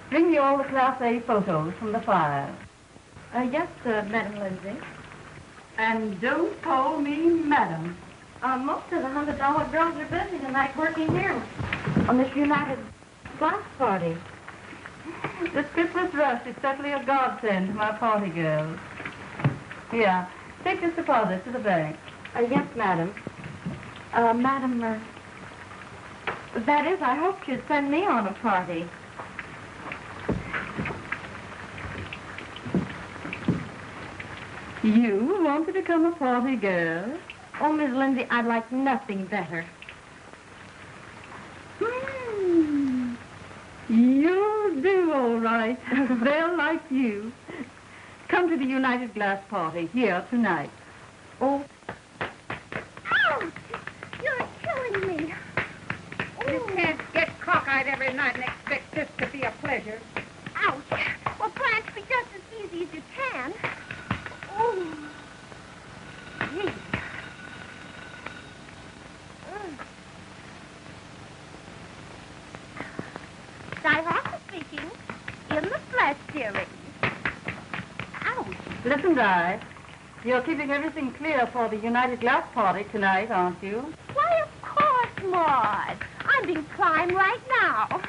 Bring me all the Class A photos from the file. Yes, Madam Lindsay. And don't call me Madam. Most of the $100 girls are busy tonight working here on this United Glass party. This Christmas rush is certainly a godsend to my party girls. Here, take this deposit to the bank. Yes, Madam. Madam, that is, I hoped you'd send me on a party. You want to become a party girl? Oh, Miss Lindsay, I'd like nothing better. You'll do all right. They'll like you. Come to the United Glass party here tonight. Oh. Ouch! You're killing me. You can't get cockeyed every night and expect this to be a pleasure. Ouch! Well, Blanche, be just as easy as you can. Oh. Gee. Di speaking. In the flesh, dearie. Ouch. Listen, Di. You're keeping everything clear for the United Glass party tonight, aren't you? Why, of course, Maude. I'm being primed right now. Oh,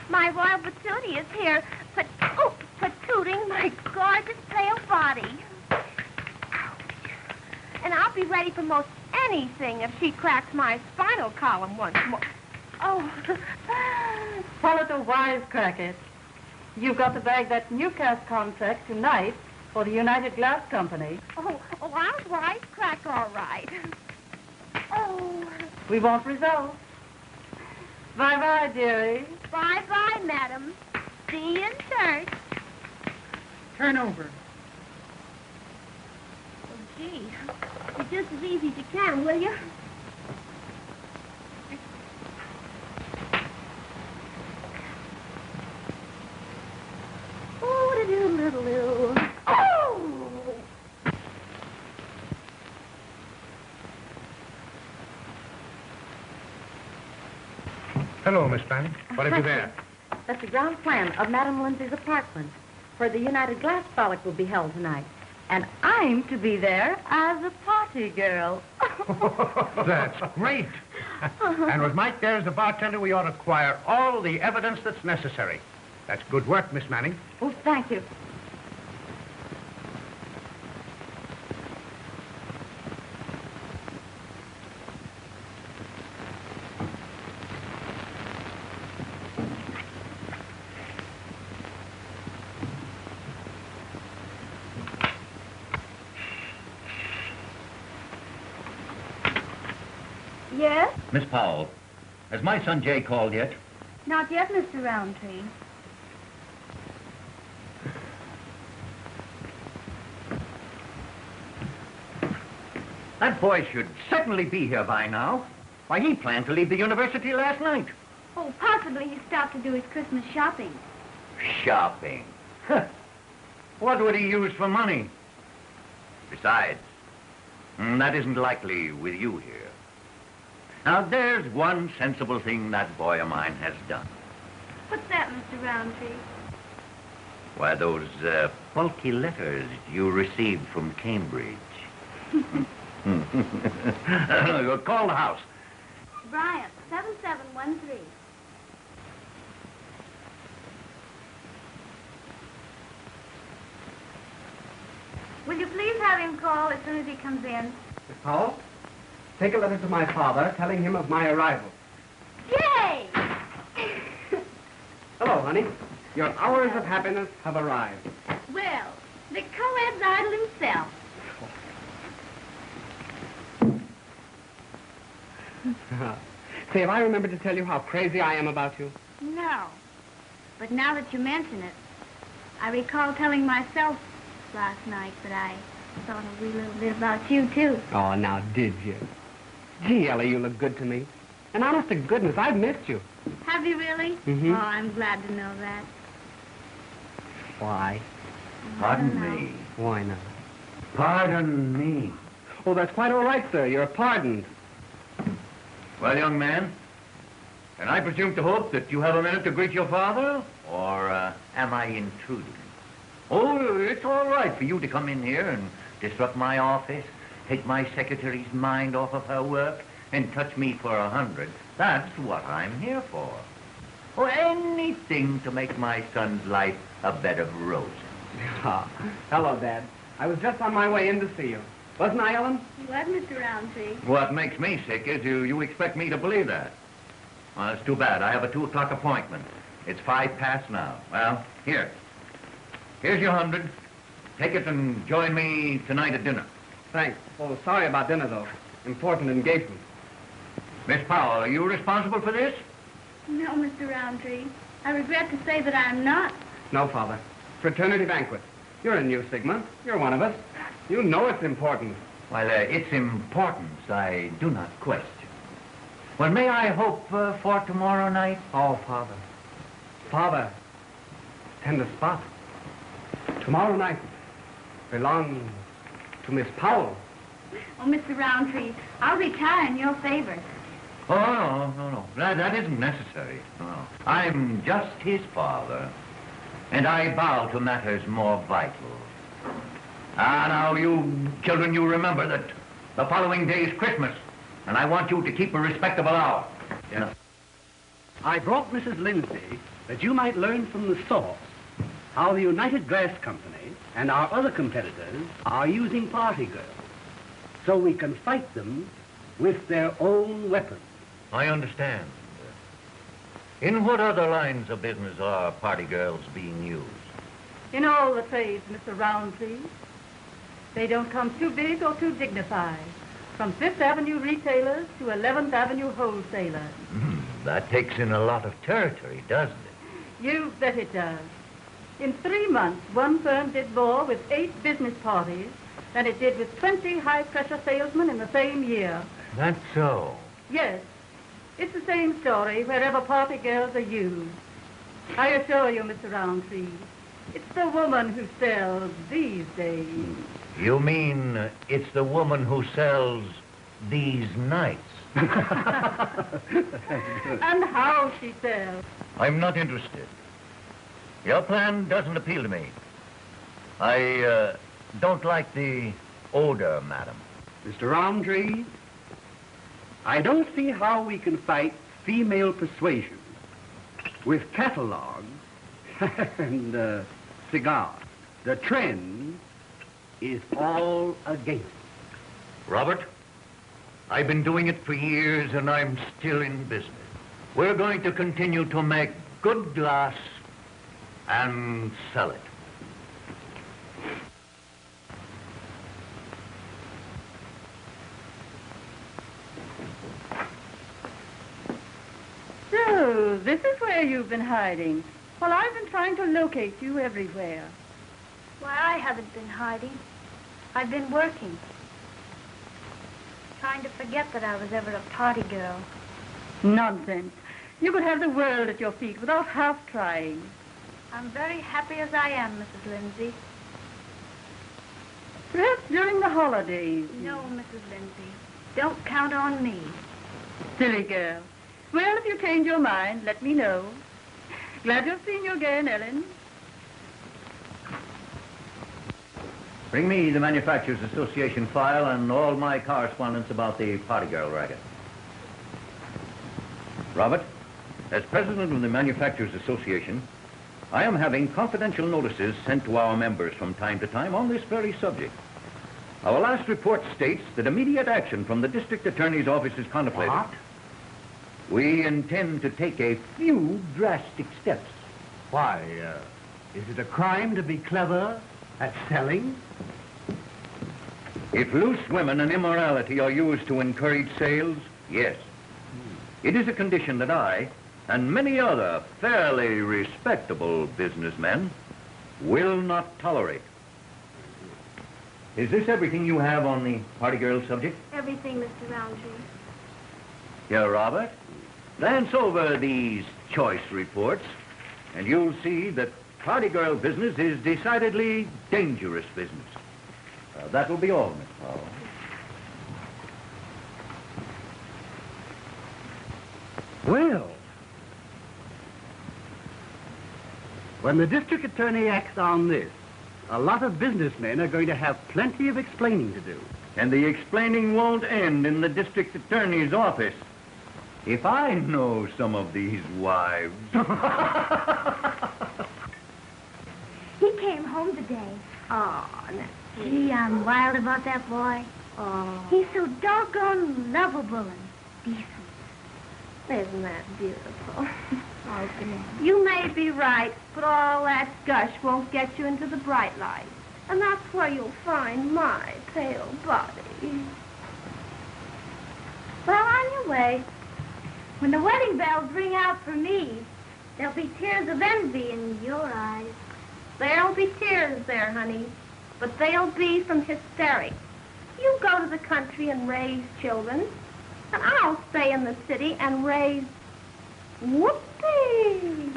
my royal patootie is here, patooting my gorgeous pale body. Ouch. And I'll be ready for most anything if she cracks my spinal column once more. Oh. Follow the wisecrack it. You've got to bag that newscast contract tonight for the United Glass Company. Oh, I'll wisecrack all right. Oh. We want results. Bye-bye, dearie. Bye-bye, madam. See you in church. Turn over. Oh, gee. Be just as easy as you can, will you? Oh! Hello, Miss Fanning. What have you there? That's the ground plan of Madame Lindsay's apartment, where the United Glass Frolic will be held tonight. And I'm to be there as a party girl. That's great. And with Mike there as the bartender, we ought to acquire all the evidence that's necessary. That's good work, Miss Manning. Oh, thank you. Yes? Miss Powell, has my son Jay called yet? Not yet, Mr. Rountree. That boy should certainly be here by now. Why, he planned to leave the university last night. Oh, possibly he stopped to do his Christmas shopping. Shopping? Huh. What would he use for money? Besides, that isn't likely with you here. Now, there's one sensible thing that boy of mine has done. What's that, Mr. Rountree? Why, those bulky letters you received from Cambridge. Call the house. Bryant, 7713. Will you please have him call as soon as he comes in? Miss Powell, take a letter to my father telling him of my arrival. Yay! Hello, honey. Your hours of happiness have arrived. Well, the co-ed's idol himself. Say, have I remembered to tell you how crazy I am about you? No. But now that you mention it, I recall telling myself last night that I thought a wee little bit about you, too. Oh, now, did you? Gee, Ellie, you look good to me. And honest to goodness, I've missed you. Have you really? Mm-hmm. Oh, I'm glad to know that. Why? Pardon me. Why not? Pardon me. Oh, that's quite all right, sir. You're pardoned. Well, young man, can I presume to hope that you have a minute to greet your father? Or am I intruding? Oh, it's all right for you to come in here and disrupt my office, take my secretary's mind off of her work, and touch me for 100. That's what I'm here for. Oh, anything to make my son's life a bed of roses. Hello, Dad. I was just on my way in to see you. Wasn't I, Ellen? What, Mr. Rountree? What makes me sick is you expect me to believe that. Well, it's too bad. I have a 2 o'clock appointment. It's 5 past now. Well, here's your 100. Take it and join me tonight at dinner. Thanks. Oh, sorry about dinner, though. Important engagement. Miss Powell, are you responsible for this? No, Mr. Rountree. I regret to say that I'm not. No, Father. Fraternity banquet. You're in New Sigma. You're one of us. You know it's important. Well, its importance I do not question. Well, may I hope for tomorrow night? Oh, Father. Father. Tender spot. Tomorrow night belongs to Miss Powell. Oh, Mr. Rountree, I'll retire in your favor. Oh, no. That isn't necessary. No. I'm just his father, and I bow to matters more vital. Now, you children, you remember that the following day is Christmas, and I want you to keep a respectable hour. Yes. I brought Mrs. Lindsay that you might learn from the source how the United Glass Company and our other competitors are using party girls, so we can fight them with their own weapons. I understand. In what other lines of business are party girls being used? In all the trades, Mr. Rountree. They don't come too big or too dignified. From 5th Avenue retailers to 11th Avenue wholesalers. That takes in a lot of territory, doesn't it? You bet it does. In 3 months, one firm did more with 8 business parties than it did with 20 high-pressure salesmen in the same year. That's so. Yes. It's the same story wherever party girls are used. I assure you, Mr. Rountree, it's the woman who sells these days. You mean it's the woman who sells these nights. And how she sells. I'm not interested. Your plan doesn't appeal to me. I don't like the odor, madam. Mr. Rountree, I don't see how we can fight female persuasion with catalogs and cigars. The trend is all against it. Robert, I've been doing it for years and I'm still in business. We're going to continue to make good glass and sell it. So, this is where you've been hiding. Well, I've been trying to locate you everywhere. Why, I haven't been hiding. I've been working. Trying to forget that I was ever a party girl. Nonsense. You could have the world at your feet without half trying. I'm very happy as I am, Mrs. Lindsay. Perhaps during the holidays. No, Mrs. Lindsay. Don't count on me. Silly girl. Well, if you change your mind, let me know. Glad to have seen you again, Ellen. Bring me the Manufacturers Association file and all my correspondence about the party girl racket. Robert, as president of the Manufacturers Association, I am having confidential notices sent to our members from time to time on this very subject. Our last report states that immediate action from the district attorney's office is contemplated. What? We intend to take a few drastic steps. Why, is it a crime to be clever at selling? If loose women and immorality are used to encourage sales, yes. It is a condition that I, and many other fairly respectable businessmen, will not tolerate. Is this everything you have on the party girl subject? Everything, Mr. Rountree. Here, Robert, glance over these choice reports, and you'll see that party girl business is decidedly dangerous business. That will be all, Miss Powell. Well, when the district attorney acts on this, a lot of businessmen are going to have plenty of explaining to do. And the explaining won't end in the district attorney's office. If I know some of these wives. He came home today. Oh, gee, I'm wild about that boy. Oh. He's so doggone lovable and decent. Isn't that beautiful? Okay. You may be right, but all that gush won't get you into the bright light. And that's where you'll find my pale body. Well, on your way. When the wedding bells ring out for me, there'll be tears of envy in your eyes. There'll be tears there, honey, but they'll be from hysterics. You go to the country and raise children, and I'll stay in the city and raise whoopee.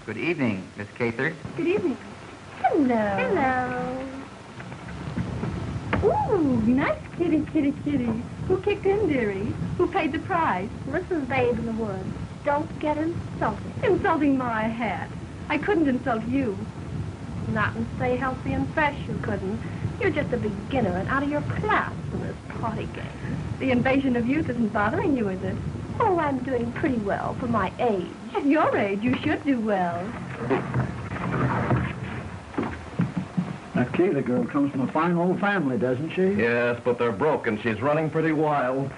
Good evening, Miss Cather. Good evening. Hello. Hello. Ooh, nice kitty, kitty, kitty. Who kicked in, dearie? Who paid the price? Listen, Babe in the Woods, don't get insulted. Insulting my hat. I couldn't insult you. Not and stay healthy and fresh, you couldn't. You're just a beginner and out of your class in this party game. The invasion of youth isn't bothering you, is it? Oh, I'm doing pretty well for my age. At your age, you should do well. That Cather girl comes from a fine old family, doesn't she? Yes, but they're broken. She's running pretty wild.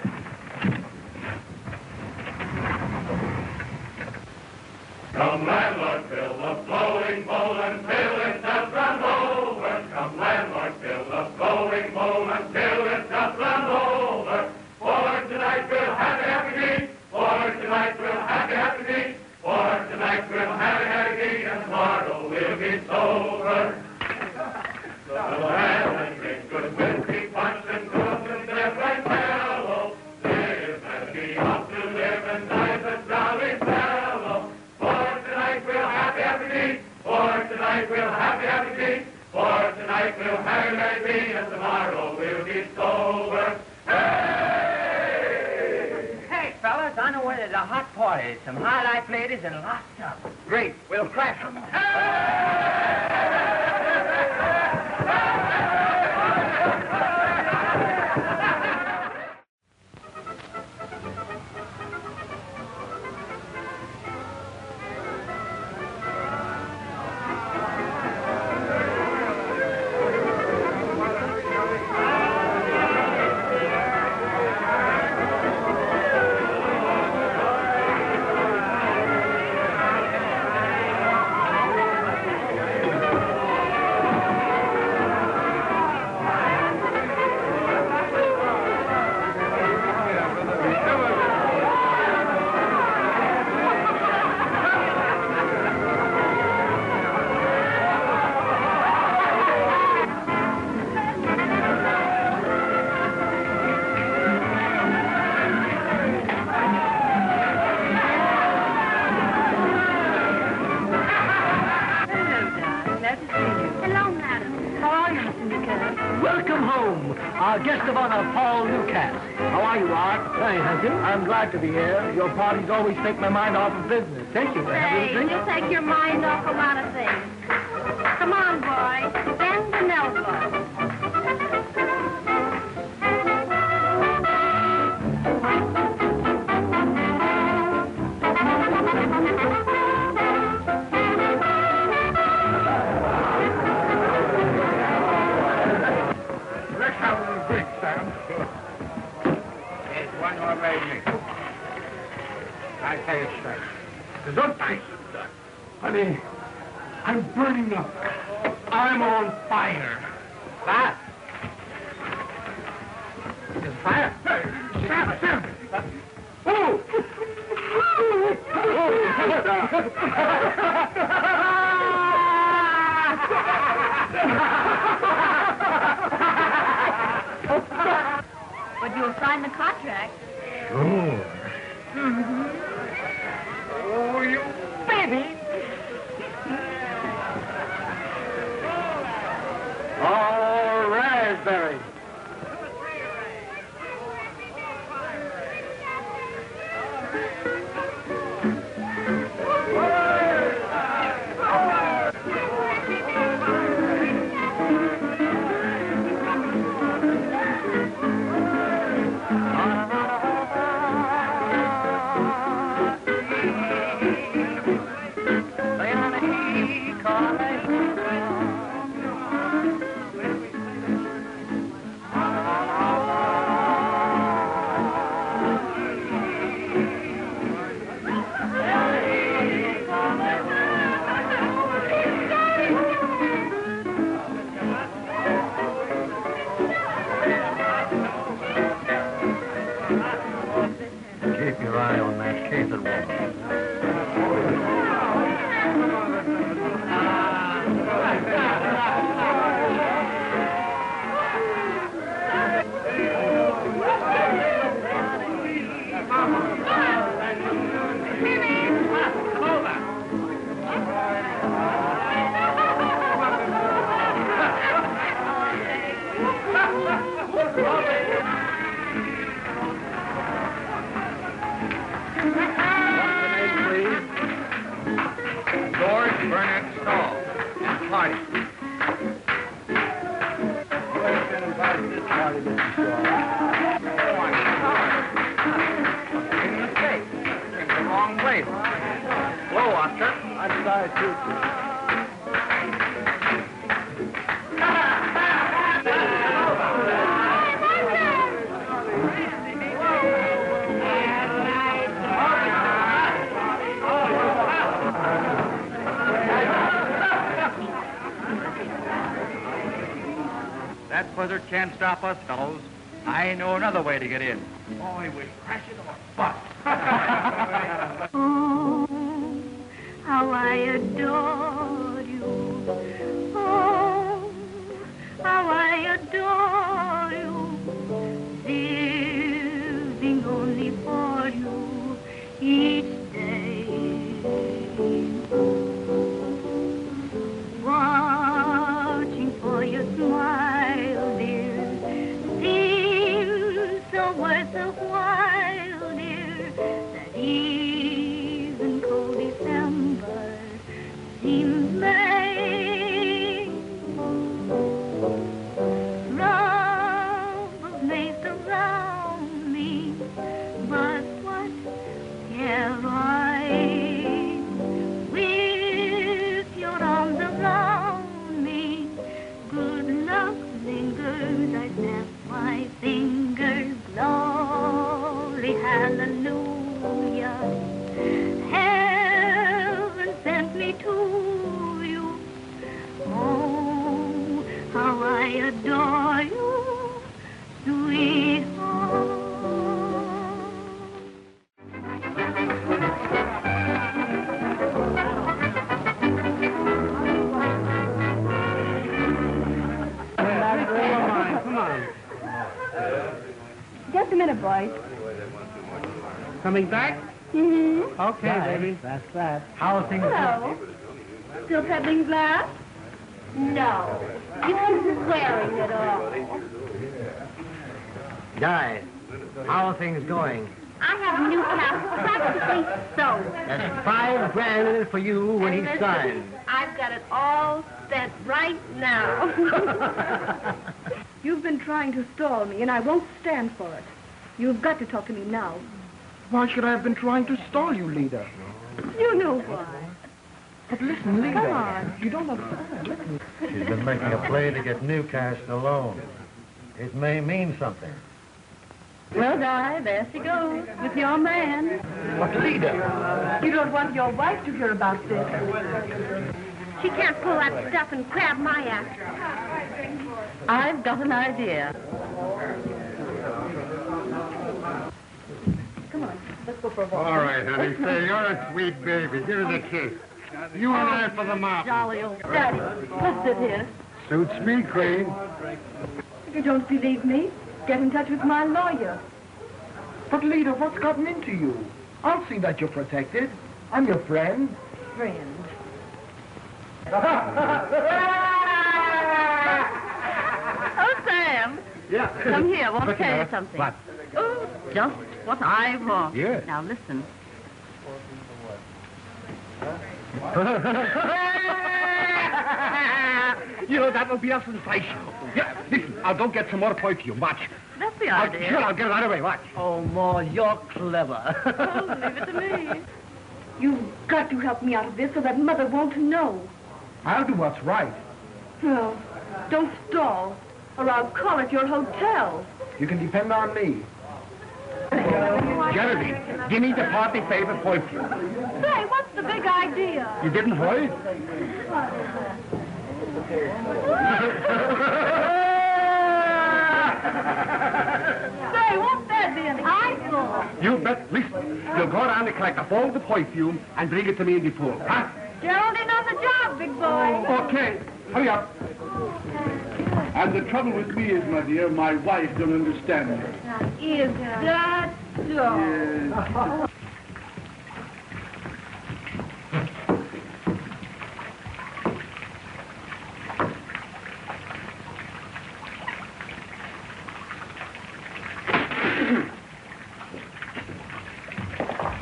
Come landlord, fill the flowing bowl until it does run over. Come landlord, fill the flowing bowl until it does run over. For tonight we'll happy, happy meet. For tonight we'll happy, happy meet. For tonight we'll happy, happy meet. And tomorrow we'll be sober. So and drink good whiskey punch and cook and live right mellow. Live and be off to live and die the jolly fellow. For tonight we'll have We'll have it be, and tomorrow we'll be sober. Hey, fellas, I know where there's a hot party. Some high-life ladies and lots of them. Great. We'll crash them. I'm glad to be here. Your parties always take my mind off of business. Thank you. Say, you take your mind off a lot of things. Come on, boy. Bend an elbow. Let's have a little drink, Sam. There's one more lady. I tell you straight. Gesundheit. Honey, I'm burning up. I'm on fire. Fire? There's fire? Sam! Oh! But you'll sign the contract. Sure. Mm-hmm. Oh, you baby! Oh, raspberry. Keep your eye on that Cather woman. George Bernard Stall. Party. You ain't been invited to this party, Mr. Shaw. Oh, I'm sorry. Made a mistake. Came the wrong place. Hello, Oscar. I'm sorry, too. That buzzard can't stop us, fellows. I know another way to get in. Boy, we crash into a bus. Oh, how I adore you. Oh, how I adore you. Living only for you each day. Watching for your smile. have I with your arms around me. Good luck lingers, I snap my fingers. Glory, hallelujah. Heaven sent me to you. Oh, how I adore you, sweetheart. Come on. Just a minute, boys. Coming back? Mm-hmm. Okay, baby. That's that. How are things Hello. Still peddling glass? No. You aren't wearing it all. Guy, how are things going? I have a new house practically sold. That's $5,000 in it for you when he signs. I've got it all set right now. You've been trying to stall me, and I won't stand for it. You've got to talk to me now. Why should I have been trying to stall you, Leeda? You know why. But listen, Leeda. Come on. You don't understand. Listen. She's been making a play to get new cash and a loan. It may mean something. Well, Di, there she goes, with your man. But Leeda. You don't want your wife to hear about this. She can't pull that stuff and crab my ass. I've got an idea. Come on, let's go for a walk. All right, honey. Say, you're a sweet baby. Give her the kiss. You and I for the mop. Jolly old Daddy, let's sit here. Suits me, Queen. If you don't believe me, get in touch with my lawyer. But, Leeda, what's gotten into you? I'll see that you're protected. I'm your friend. Friend. Oh, Sam. Yeah. Come here, I want to tell you something. What? Oh, just what I want. Yes. Now, listen. You know, that will be a sensation. Yeah, listen, I'll go get some more perfume. Watch. That's the idea. Sure, I'll get it right away. Watch. Oh, Ma, you're clever. Oh, leave it to me. You've got to help me out of this so that Mother won't know. I'll do what's right. No, don't stall, or I'll call at your hotel. You can depend on me. Jeremy, give me the party favorite perfume. Say, what's the big idea? You didn't heard? Say, what's that being eyeful? You bet. Listen, you'll go around and collect a ball of the perfume and bring it to me in the pool, huh? Geraldine on the job, big boy. Okay, hurry up. And the trouble with me is, my dear, my wife don't understand me. Is that so?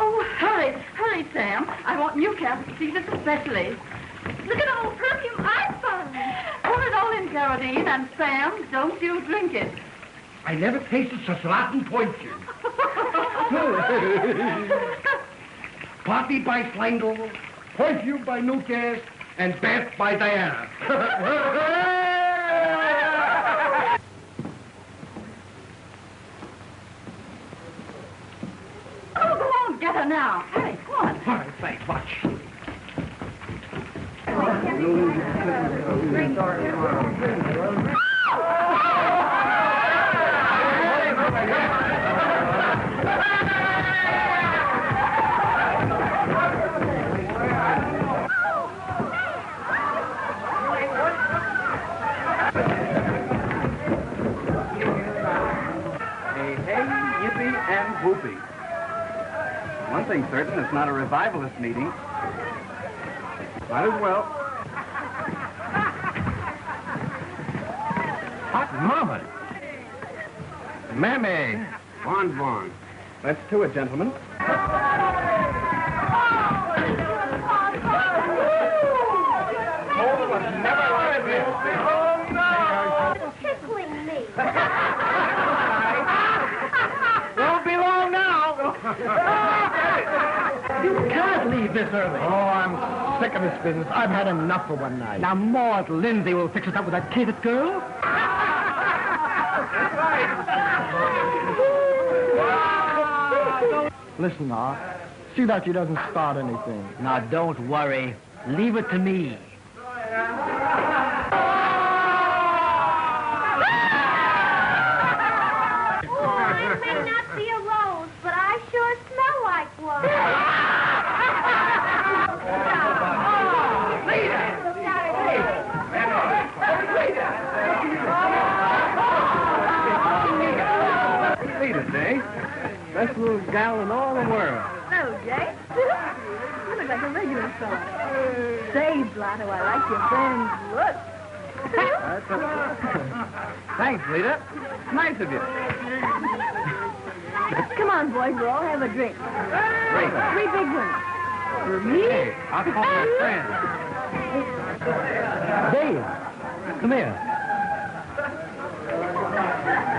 Oh, hurry, Sam. I want Newcastle to see this especially. Look at all the perfume I found. Pour it all in, Geraldine, and Sam, don't you drink it. I never tasted such rotten perfume. Party by Slangel, perfume by Lucas, and bath by Diana. Oh, go on, get her now. Hurry, come on. All right, thanks. Watch. Yippee and whoopee. One thing's certain, it's not a revivalist meeting. Might as well. Hot mama. Mammy. Bon bon. Let's to it, gentlemen. Tickling me. Won't be long now. leave this early. Oh, I'm sick of this business. I've had enough for one night. Now, Maude Lindsay will fix us up with that catered girl. Listen, Ma. See that she doesn't start anything. Now, don't worry. Leave it to me. It may not be a rose, but I sure smell like one. Leeda, see? Best little gal in all the world. Hello, Jay. You look like a regular fellow. Say, Blotto, I like your friend's look. Thanks, Leeda. Nice of you. Come on, boys, we'll all have a drink. Great. 3 big ones. For me? Hey, I'll call my friend. Dave, come here.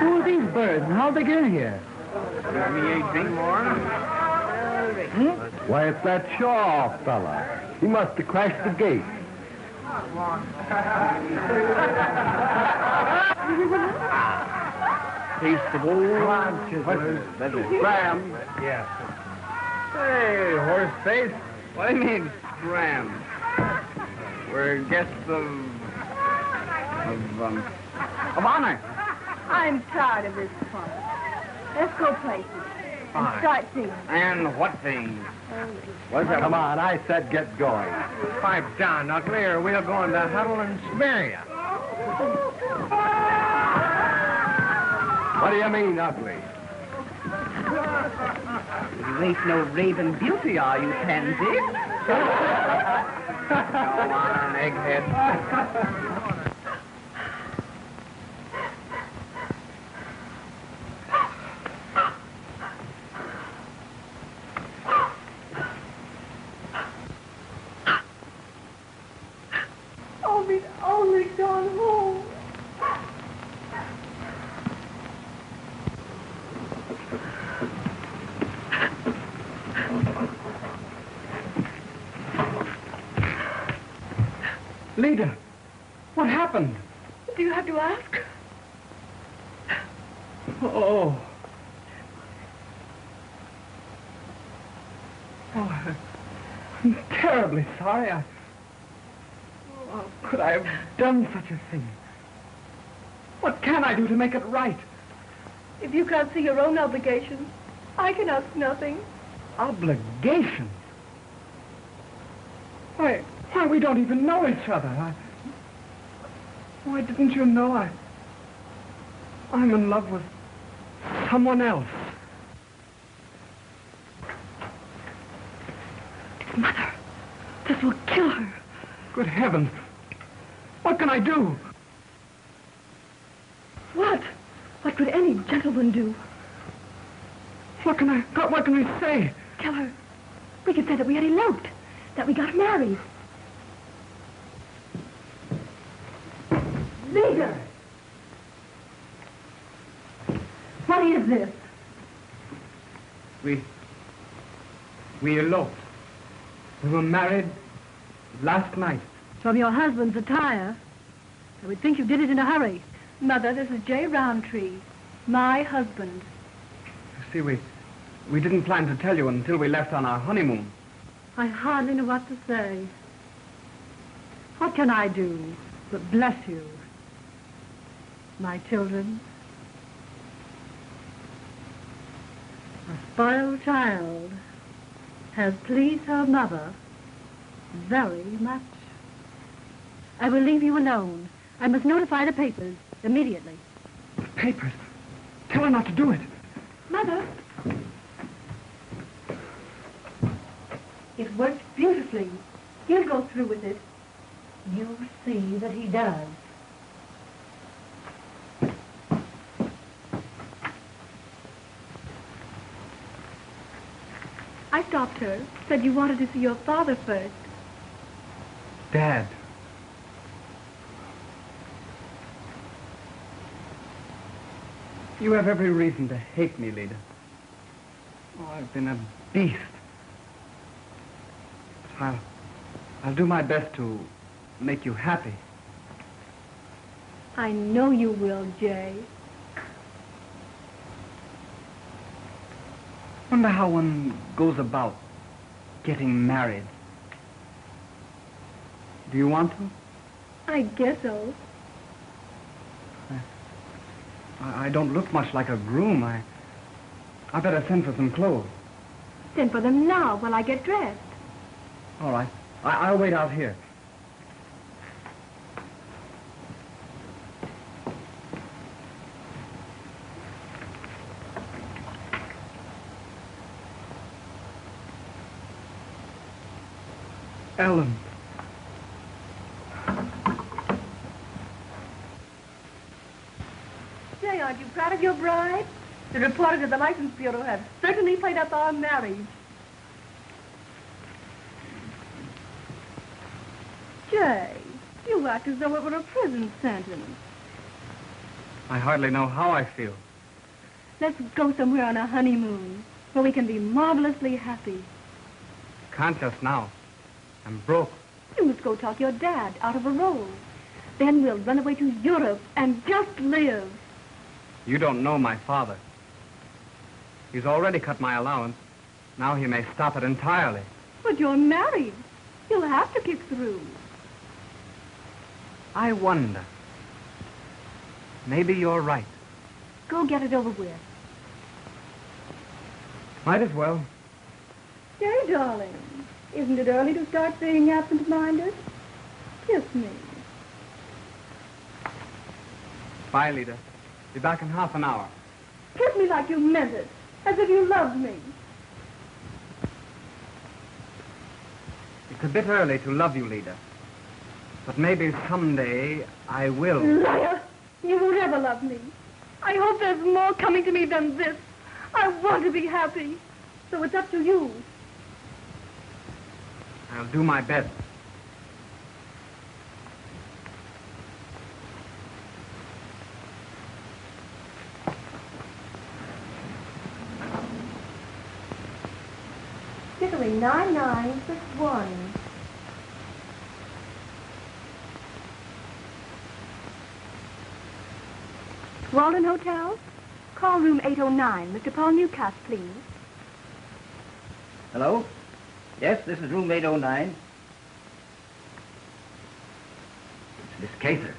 Who are these birds and how'd they get in here? Me 18 more. Why, it's that Shaw fella. He must have crashed the gate. Taste of old chisellers. That's it. Scram. Yes. Hey, horse face. What do you mean, scram? We're guests of honor. I'm tired of this fun. Let's go places and start things. And what things? What's that? Come on, I said get going. Pipe down, ugly, or we're going to huddle and smear you. What do you mean, ugly? You ain't no raven beauty, are you, pansy? Go on, egghead. Oh, we'd only gone home. Leeda, what happened? Do you have to ask? Oh. Oh, I'm terribly sorry. How could I have done such a thing? What can I do to make it right? If you can't see your own obligations, I can ask nothing. Obligations? Why, we don't even know each other. Why didn't you know I'm in love with someone else? Mother, this will kill her. Good heavens. What can I do? What? What could any gentleman do? What can we say? Tell her. We could say that we had eloped, that we got married. Leader! What is this? We eloped. We were married last night. From your husband's attire, I would think you did it in a hurry. Mother, this is J. Rountree, my husband. You see, we didn't plan to tell you until we left on our honeymoon. I hardly know what to say. What can I do but bless you, my children? A spoiled child has pleased her mother very much. I will leave you alone. I must notify the papers immediately. The papers? Tell her not to do it. Mother! It worked beautifully. He'll go through with it. You'll see that he does. I stopped her. Said you wanted to see your father first. Dad. You have every reason to hate me, Leeda. Oh, I've been a beast. I'll do my best to make you happy. I know you will, Jay. Wonder how one goes about getting married. Do you want to? I guess so. I don't look much like a groom. I better send for some clothes. Send for them now while I get dressed. All right. I'll wait out here. Ellen. Jay, aren't you proud of your bride? The reporters at the License Bureau have certainly played up our marriage. Jay, you act as though it were a prison sentence. I hardly know how I feel. Let's go somewhere on a honeymoon where we can be marvelously happy. Can't just now. I'm broke. You must go talk your dad out of a role. Then we'll run away to Europe and just live. You don't know my father. He's already cut my allowance. Now he may stop it entirely. But you're married. You'll have to kick through. I wonder. Maybe you're right. Go get it over with. Might as well. Jay, darling, isn't it early to start being absent-minded? Kiss me. Bye, Leeda. Be back in half an hour. Kiss me like you meant it, as if you loved me. It's a bit early to love you, Leeda. But maybe someday I will. Liar! You will never love me. I hope there's more coming to me than this. I want to be happy. So it's up to you. I'll do my best. Italy 9961. Walden Hotel? Call room 809. Mr. Paul Newcastle, please. Hello? Yes, this is room 809. It's Miss Cather.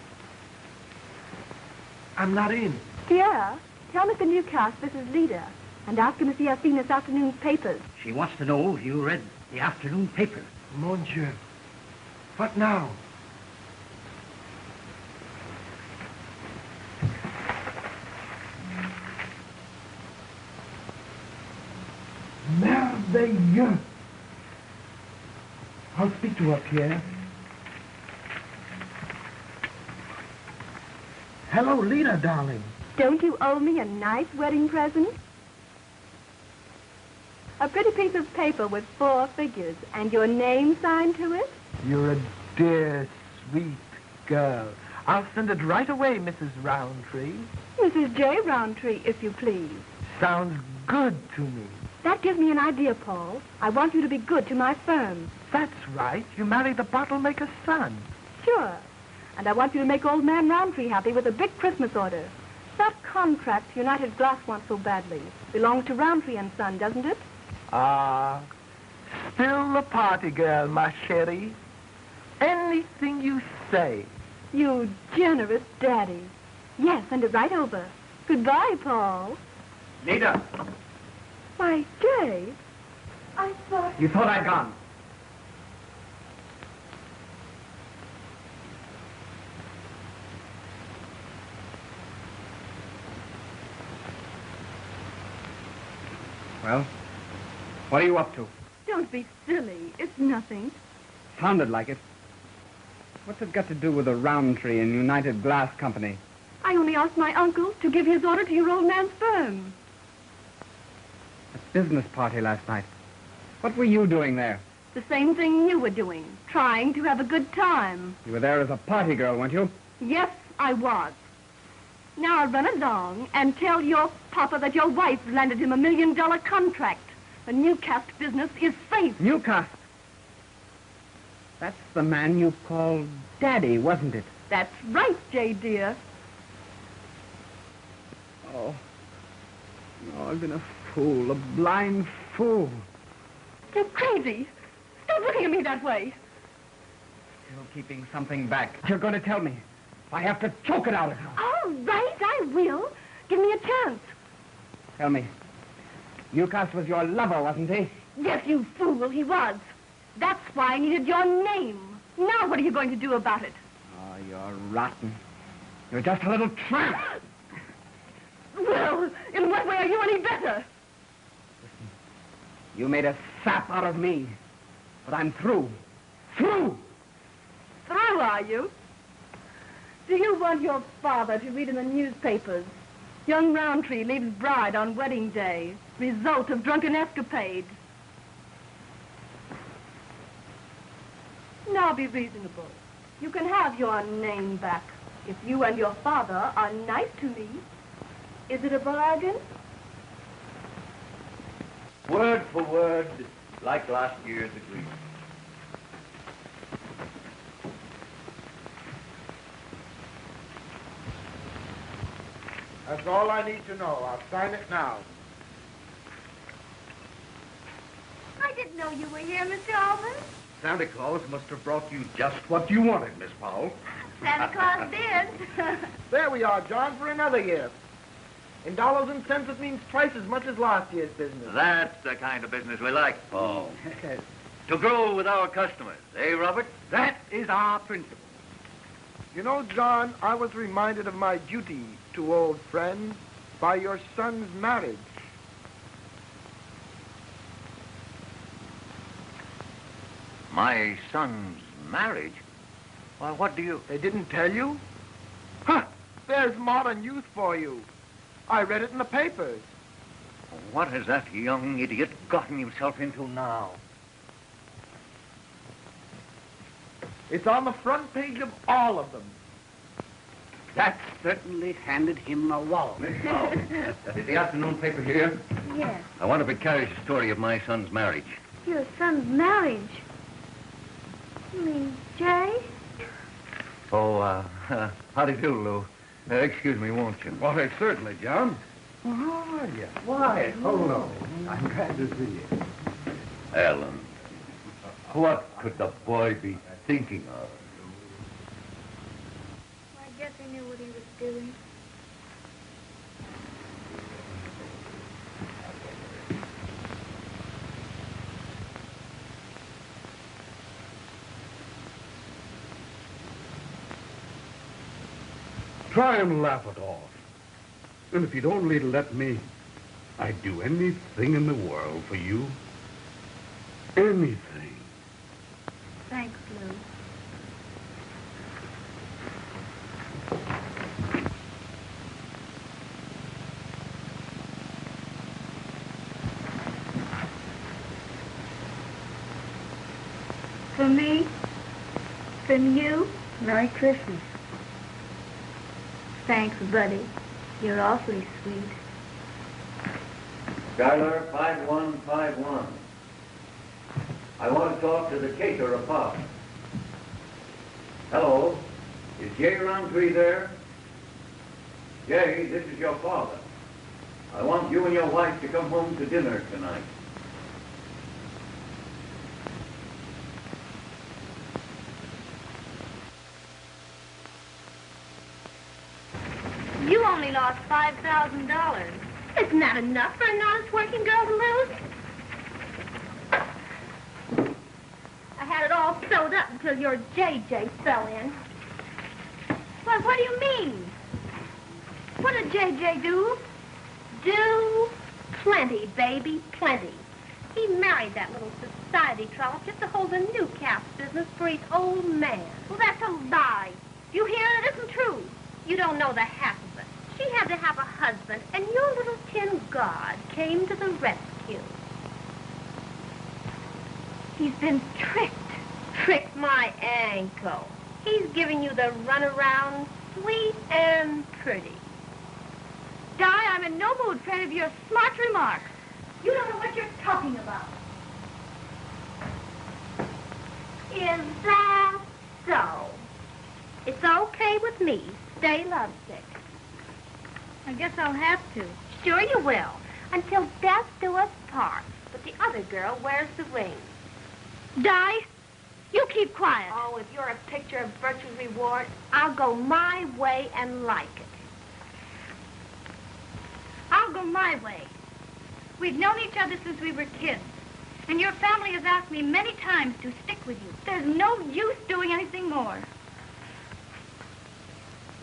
I'm not in. Sierra, tell Mr. Newcastle this is Leeda, and ask him if he has seen this afternoon's papers. She wants to know if you read the afternoon paper. Mon Dieu. What now? Merveilleux. I'll speak to her, Pierre. Hello, Leeda, darling. Don't you owe me a nice wedding present? A pretty piece of paper with 4 figures and your name signed to it? You're a dear, sweet girl. I'll send it right away, Mrs. Rountree. Mrs. J. Rountree, if you please. Sounds good to me. That gives me an idea, Paul. I want you to be good to my firm. That's right. You married the bottle-maker's son. Sure. And I want you to make old man Rountree happy with a big Christmas order. That contract United Glass wants so badly belongs to Rountree and Son, doesn't it? Ah, still a party girl, ma chérie. Anything you say. You generous daddy. Yes, send it right over. Goodbye, Paul. Leeda, Why, Jay, I thought... you thought I'd gone. Well, what are you up to? Don't be silly. It's nothing. Sounded like it. What's it got to do with the Rountree and United Glass Company? I only asked my uncle to give his order to your old man's firm. A business party last night. What were you doing there? The same thing you were doing, trying to have a good time. You were there as a party girl, weren't you? Yes, I was. Now I'll run along and tell your papa that your wife landed him $1 million contract. The Newcastle business is safe. Newcastle? That's the man you called Daddy, wasn't it? That's right, Jay, dear. Oh, I've been a fool, a blind fool. You're crazy. Stop looking at me that way. Still keeping something back. You're going to tell me. I have to choke it out of you. All right, I will. Give me a chance. Tell me. Lucas was your lover, wasn't he? Yes, you fool, he was. That's why I needed your name. Now what are you going to do about it? Oh, you're rotten. You're just a little tramp. Well, in what way are you any better? You made a sap out of me. But I'm through. Through! Through, are you? Do you want your father to read in the newspapers? Young Rountree leaves bride on wedding day. Result of drunken escapade. Now be reasonable. You can have your name back if you and your father are nice to me. Is it a bargain? Word for word, like last year's agreement. That's all I need to know. I'll sign it now. I didn't know you were here, Mr. Alvin. Santa Claus must have brought you just what you wanted, Miss Powell. Santa Claus did. There we are, John, for another year. In dollars and cents, it means twice as much as last year's business. That's the kind of business we like, Paul. To grow with our customers, eh, Robert? That is our principle. You know, John, I was reminded of my duty to old friends by your son's marriage. My son's marriage? Well, what do you... They didn't tell you? Huh! There's modern youth for you. I read it in the papers. What has that young idiot gotten himself into now? It's on the front page of all of them. That certainly handed him a wallop. Miss Powell, is the afternoon paper here? Yes. I want to be carriage a story of my son's marriage. Your son's marriage. You mean Jay? Oh, how do you do, Lou? Excuse me, won't you? Why, certainly, John. Well, how are you? Why, hello. I'm glad to see you. Ellen, what could the boy be thinking of? I guess he knew what he was doing. Try and laugh it off. And if you'd only let me, I'd do anything in the world for you. Anything. Thanks, Lou. For me, from you, Merry Christmas. Thanks, buddy. You're awfully sweet. Skylar 5151. I want to talk to the Cather apartment. Hello? Is Jay Rountree there? Jay, this is your father. I want you and your wife to come home to dinner tonight. You only lost $5,000. Isn't that enough for an honest working girl to lose? I had it all sewed up until your JJ fell in. Well, what do you mean? What did JJ do? Do plenty, baby, plenty. He married that little society trollop just to hold a new calf business for his old man. Well, that's a lie. You hear? It isn't true. You don't know the half of it. She had to have a husband, and your little tin god came to the rescue. He's been tricked. Tricked my ankle. He's giving you the runaround, sweet and pretty. Di, I'm in no mood for any of your smart remarks. You don't know what you're talking about. Is that so? It's okay with me. Stay lovesick. I guess I'll have to. Sure you will. Until death do us part. But the other girl wears the ring. Di, you keep quiet. Oh, if you're a picture of virtue's reward, I'll go my way and like it. I'll go my way. We've known each other since we were kids. And your family has asked me many times to stick with you. There's no use doing anything more.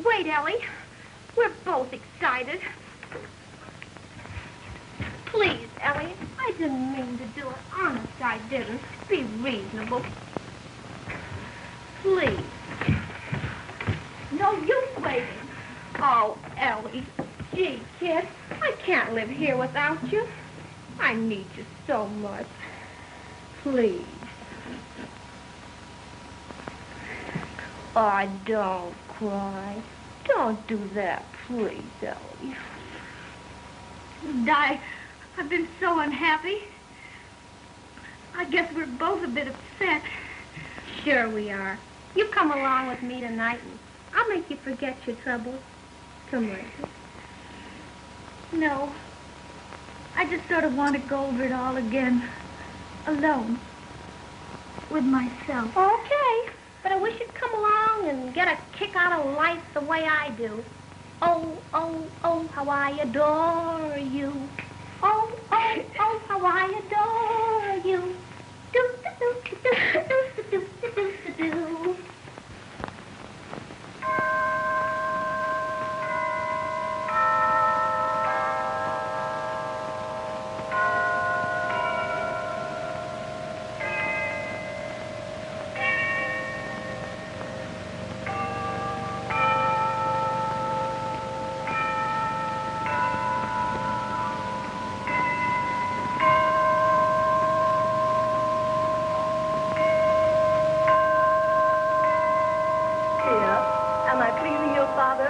Wait, Ellie. We're both excited. Please, Ellie. I didn't mean to do it. Honest, I didn't. Be reasonable. Please. No use waiting. Oh, Ellie. Gee, kid, I can't live here without you. I need you so much. Please. Oh, don't cry. Don't do that, please, Ellie. Di, I've been so unhappy. I guess we're both a bit upset. Sure we are. You come along with me tonight and I'll make you forget your troubles. Come right here. No. I just sort of want to go over it all again. Alone. With myself. Okay. But I wish you'd come along and get a kick out of life the way I do. Oh, oh, oh, how I adore you. Oh, oh, oh, how I adore you. Do, do, do, do, do, do, do, do, do, do.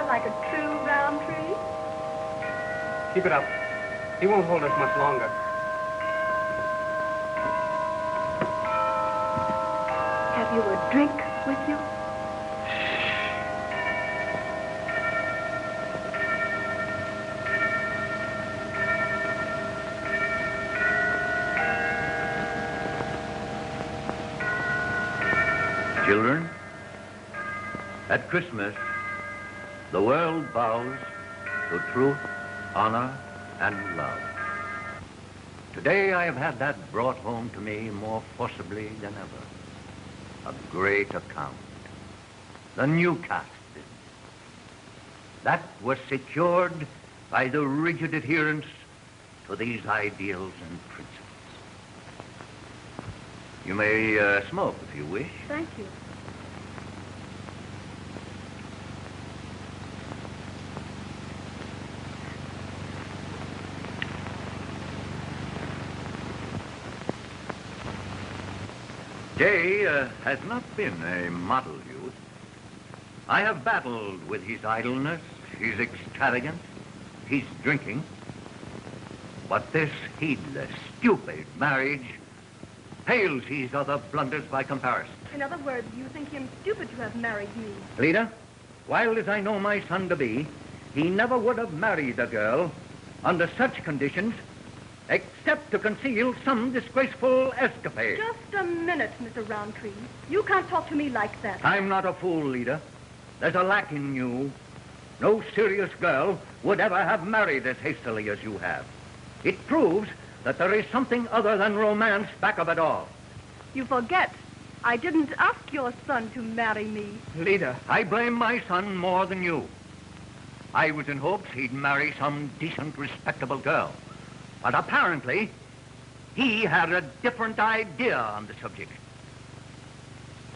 Like a true Rountree? Keep it up. He won't hold us much longer. Have you a drink with you? Children, at Christmas, the world bows to truth, honor, and love. Today I have had that brought home to me more forcibly than ever. A great account. The Newcastle business. That was secured by the rigid adherence to these ideals and principles. You may smoke if you wish. Thank you. Jay has not been a model youth. I have battled with his idleness, his extravagance, his drinking. But this heedless, stupid marriage pales his other blunders by comparison. In other words, you think him stupid to have married me? Leeda, wild as I know my son to be, he never would have married a girl under such conditions except to conceal some disgraceful escapade. Just a minute, Mr. Rountree. You can't talk to me like that. I'm not a fool, Leeda. There's a lack in you. No serious girl would ever have married as hastily as you have. It proves that there is something other than romance back of it all. You forget. I didn't ask your son to marry me. Leeda. I blame my son more than you. I was in hopes he'd marry some decent, respectable girl. But apparently, he had a different idea on the subject.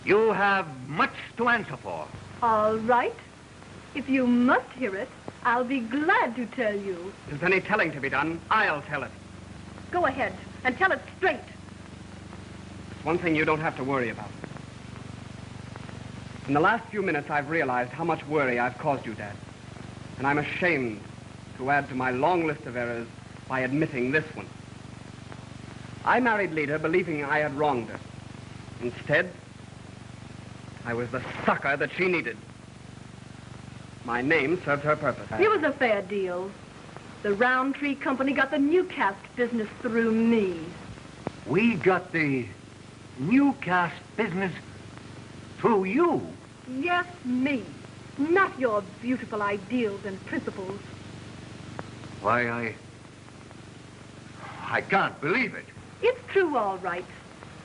You have much to answer for. All right. If you must hear it, I'll be glad to tell you. If there's any telling to be done, I'll tell it. Go ahead and tell it straight. It's one thing you don't have to worry about. In the last few minutes, I've realized how much worry I've caused you, Dad. And I'm ashamed to add to my long list of errors by admitting this one. I married Leeda believing I had wronged her. Instead, I was the sucker that she needed. My name served her purpose. It was a fair deal. The Rountree company got the Newcastle business through me. We got the Newcastle business through you. Yes, me. Not your beautiful ideals and principles. Why, I can't believe it. It's true, all right.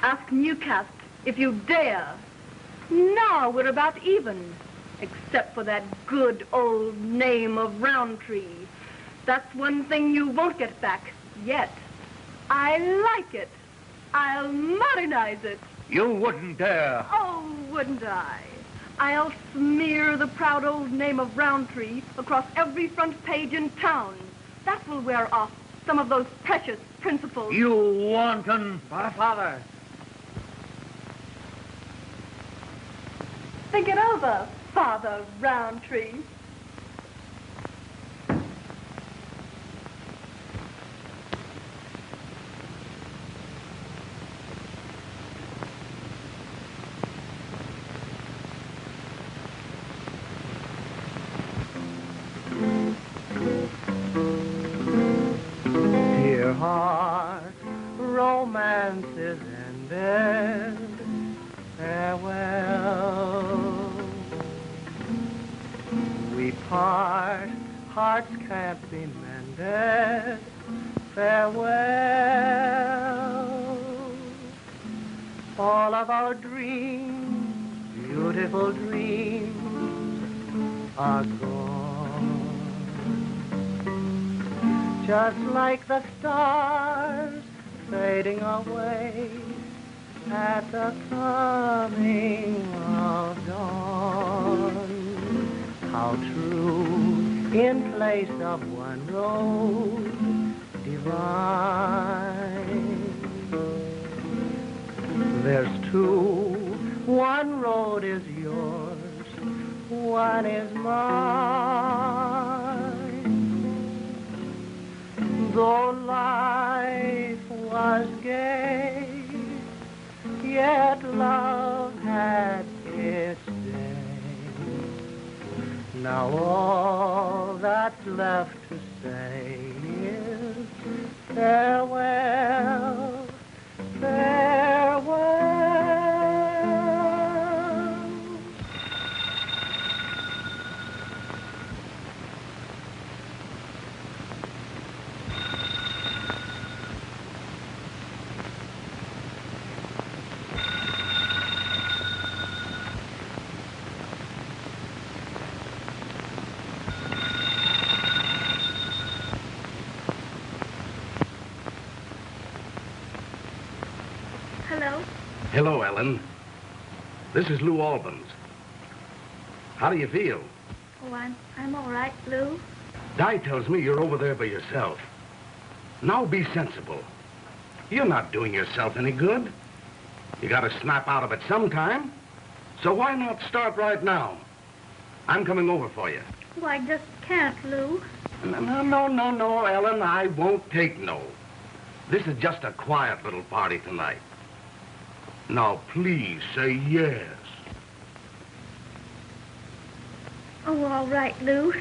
Ask Newcastle if you dare. Now we're about even, except for that good old name of Rountree. That's one thing you won't get back, yet. I like it. I'll modernize it. You wouldn't dare. Oh, wouldn't I? I'll smear the proud old name of Rountree across every front page in town. That will wear off some of those precious principles. You wanton... Father. Think it over, Father Rountree. Dear heart, romance is ended. Farewell. We part, hearts can't be mended. Farewell. All of our dreams, beautiful dreams, are gone. Just like the stars fading away at the coming of dawn. How true, in place of one rose divine. There's two, one road is yours, one is mine. Though life was gay, yet love had its day. Now all that's left to say is farewell, farewell. Hello? Hello, Ellen. This is Lou Albans. How do you feel? Oh, I'm all right, Lou. Di tells me you're over there by yourself. Now be sensible. You're not doing yourself any good. You gotta snap out of it sometime. So why not start right now? I'm coming over for you. Oh, I just can't, Lou. No, Ellen. I won't take no. This is just a quiet little party tonight. Now, please say yes. Oh, all right, Lou.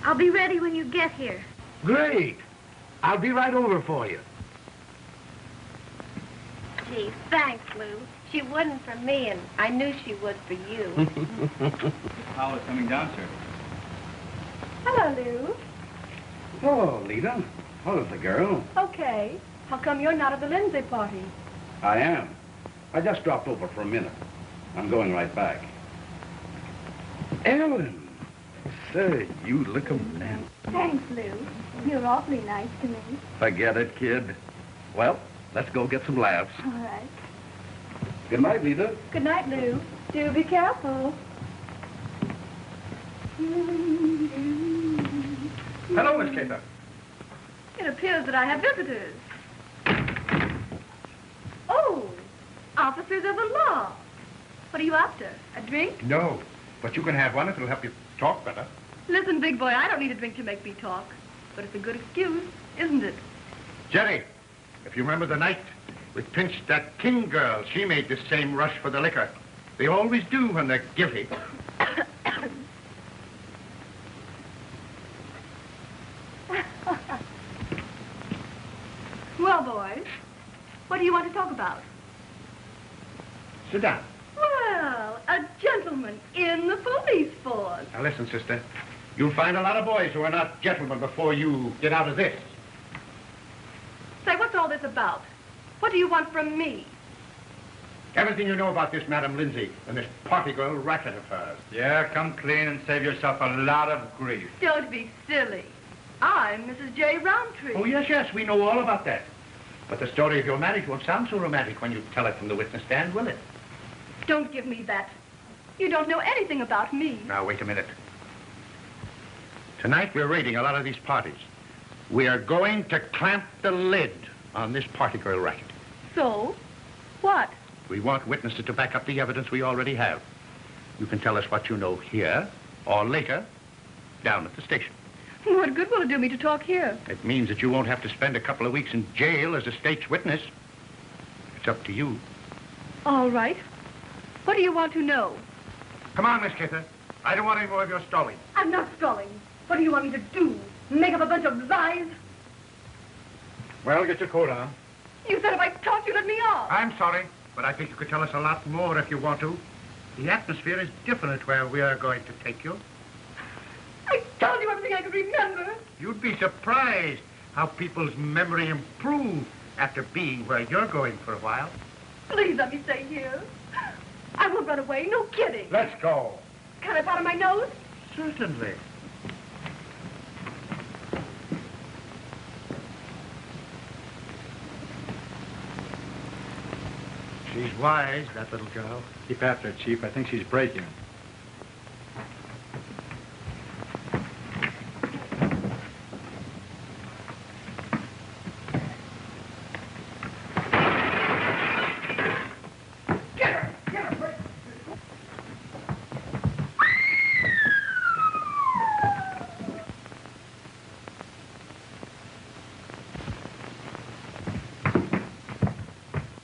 I'll be ready when you get here. Great. I'll be right over for you. Gee, thanks, Lou. She wouldn't for me, and I knew she would for you. Powell is coming down, sir. Hello, Lou. Hello, Leeda. How's the girl? Okay. How come you're not at the Lindsay party? I am. I just dropped over for a minute. I'm going right back. Ellen! Say, you look a man. Thanks, Lou. You're awfully nice to me. Forget it, kid. Well, let's go get some laughs. All right. Good night, Leeda. Good night, Lou. Do be careful. Hello, Miss Cather. It appears that I have visitors. Oh, officers of the law. What are you after? A drink? No, but you can have one if it'll help you talk better. Listen, big boy, I don't need a drink to make me talk. But it's a good excuse, isn't it? Jerry, if you remember the night We pinched that King girl. She made the same rush for the liquor. They always do when they're guilty. Well, boys, what do you want to talk about? Sit down. Well, a gentleman in the police force. Now listen, sister. You'll find a lot of boys who are not gentlemen before you get out of this. Say, what's all this about? What do you want from me? Everything you know about this Madam Lindsay and this party girl racket of hers. Yeah, come clean and save yourself a lot of grief. Don't be silly. I'm Mrs. J. Rountree. Oh, yes, we know all about that. But the story of your marriage won't sound so romantic when you tell it from the witness stand, will it? Don't give me that. You don't know anything about me. Now, wait a minute. Tonight, we're raiding a lot of these parties. We are going to clamp the lid on this party girl racket. So? What? We want witnesses to back up the evidence we already have. You can tell us what you know here, or later, down at the station. What good will it do me to talk here? It means that you won't have to spend a couple of weeks in jail as a state's witness. It's up to you. All right. What do you want to know? Come on, Miss Cather. I don't want any more of your stalling. I'm not stalling. What do you want me to do? Make up a bunch of lies? Well, get your coat on. You said if I talked, you'd let me off. I'm sorry, but I think you could tell us a lot more if you want to. The atmosphere is different where we are going to take you. I told you everything I could remember. You'd be surprised how people's memory improves after being where you're going for a while. Please let me stay here. I won't run away, no kidding. Let's go. Can I powder my nose? Certainly. She's wise, that little girl. Keep after it, Chief. I think she's breaking.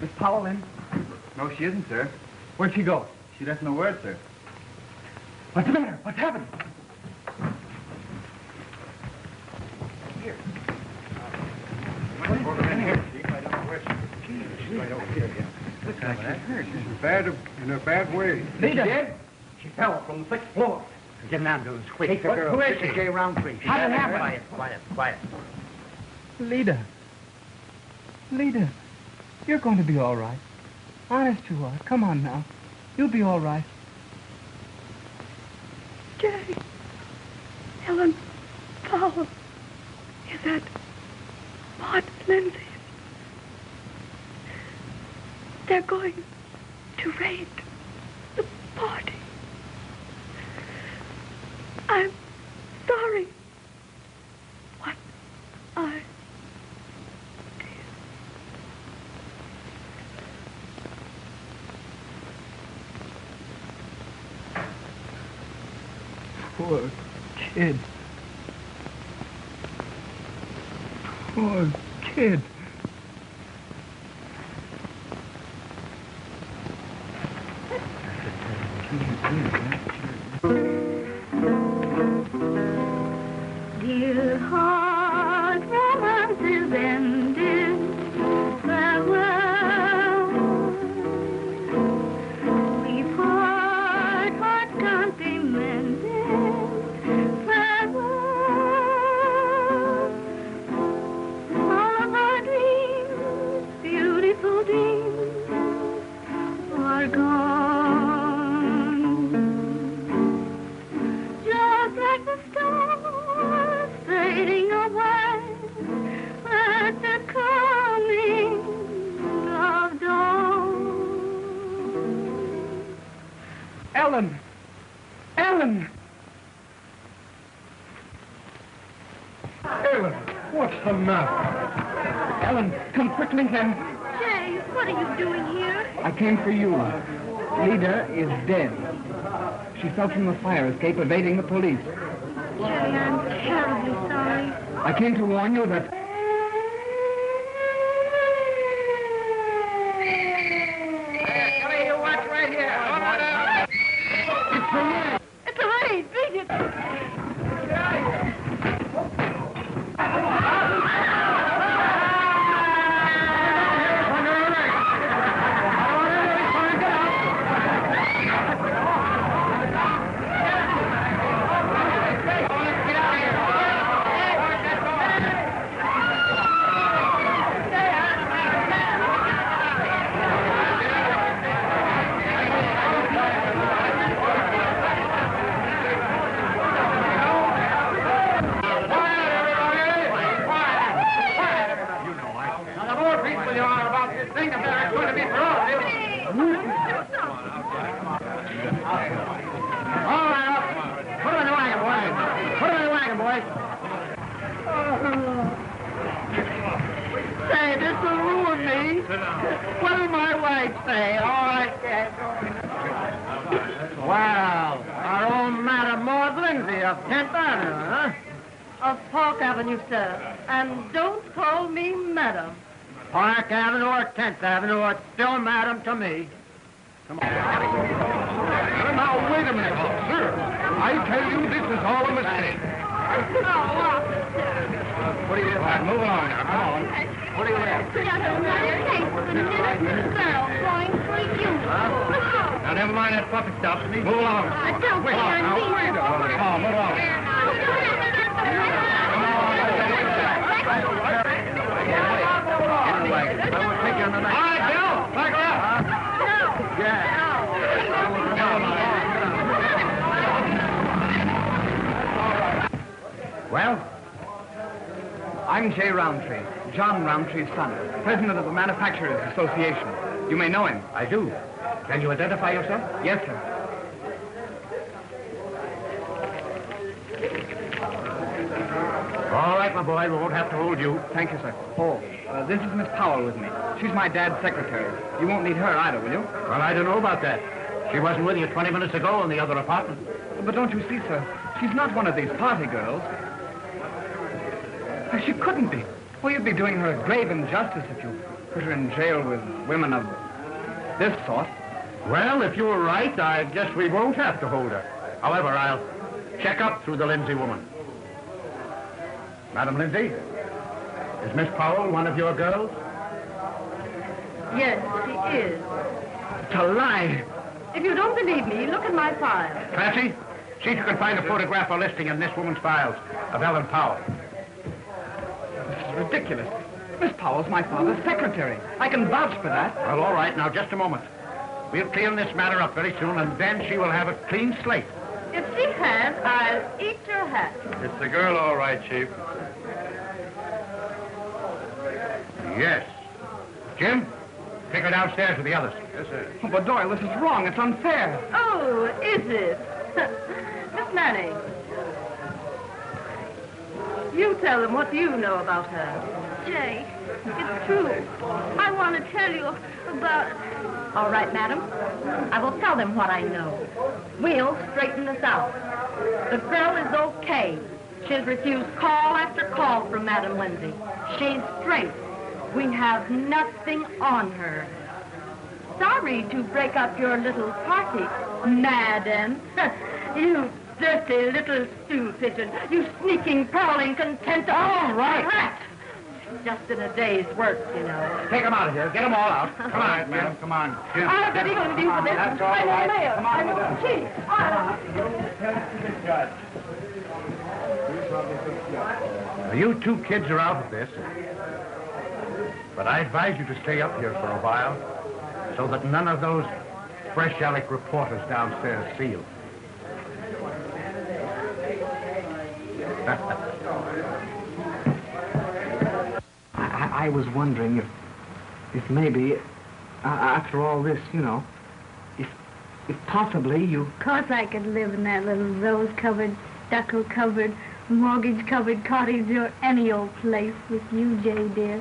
Miss Powell in? No, she isn't, sir. Where'd she go? She left no word, sir. What's the matter? What's happened? Here. In here, Chief. I don't know where she's right over here. Looks like she's hurt. She's in a bad way. Leeda! Dead? She fell from the 6th floor. Get an ambulance, quick. Take the girl. Who is This she? J. Rountree. How did it happen? Quiet. Leeda. Leeda, you're going to be all right. Honest you are. Come on now. You'll be all right. Jay. Helen Powell. Is that Maude Lindsay? They're going to raid the party. I'm sorry. What I did. Poor kid. Poor kid. Dear heart, romance is ended. Farewell. We part, heart can't be mended. Farewell. All of our dreams, beautiful dreams, are gone. Just like the stars fading away at the coming of dawn. Ellen! Ellen! Ellen, what's the matter? Ellen, come quickly here. Jay, what are you doing here? I came for you. Leeda is dead. She fell from the fire escape evading the police. Jay, I'm terribly sorry. I came to warn you that... going to be for all of you. All right, up. Put her in the wagon, boys. Put her in the wagon, boys. Say, this will ruin me. What'll my wife say? All right, Dad. Well, our own Madam Maude Lindsay of 10th Avenue, huh? Of Park Avenue, sir. And don't call me madam. Park Avenue or 10th Avenue, it's still Madam to me. Come on. Now, wait a minute, sir. I tell you, this is all a mistake. What do you want? Move along now. Come on. What do you want? Now, never mind that puppet stuff. Move along. Don't Wait, now, wait a minute. Come on, move along. All right, Bill, back her up. Well, I'm J. Rountree, John Rountree's son, president of the Manufacturers Association. You may know him. I do. Can you identify yourself? Yes, sir. All right, my boy, we won't have to hold you. Thank you, sir. Oh, this is Miss Powell with me. She's my dad's secretary. You won't need her either, will you? Well, I don't know about that. She wasn't with you 20 minutes ago in the other apartment. But don't you see, sir? She's not one of these party girls. She couldn't be. Well, you'd be doing her a grave injustice if you put her in jail with women of this sort. Well, if you're right, I guess we won't have to hold her. However, I'll check up through the Lindsay woman. Madam Lindsay, is Miss Powell one of your girls? Yes, she is. It's a lie. If you don't believe me, look at my file. Clancy, see if you can find a photograph or listing in this woman's files of Ellen Powell. This is ridiculous. Miss Powell's my father's secretary. I can vouch for that. Well, all right, now just a moment. We'll clean this matter up very soon, and then she will have a clean slate. If she has, I'll eat your hat. It's the girl, all right, Chief. Yes. Jim, take her downstairs with the others. Yes, sir. Oh, but Doyle, this is wrong. It's unfair. Oh, is it? Miss Manning, you tell them what you know about her. Jay, it's true. I want to tell you about... All right, madam. I will tell them what I know. We'll straighten this out. The girl is okay. She's refused call after call from Madam Lindsay. She's straight. We have nothing on her. Sorry to break up your little party, madam. You dirty little stew pigeon. You sneaking, prowling, contemptible... All right. rat. Just in a day's work, you know. Take them out of here. Get them all out. Come on, madam. Come on. Jim. I'll be able to do for this. That's all right. I'm the chief. You two kids are out of this. But I advise you to stay up here for a while so that none of those fresh Alec reporters downstairs see you. I was wondering if maybe, after all this, you know, if possibly you... Of course I could live in that little rose-covered, stucco-covered, mortgage-covered cottage or any old place with you, Jay, dear.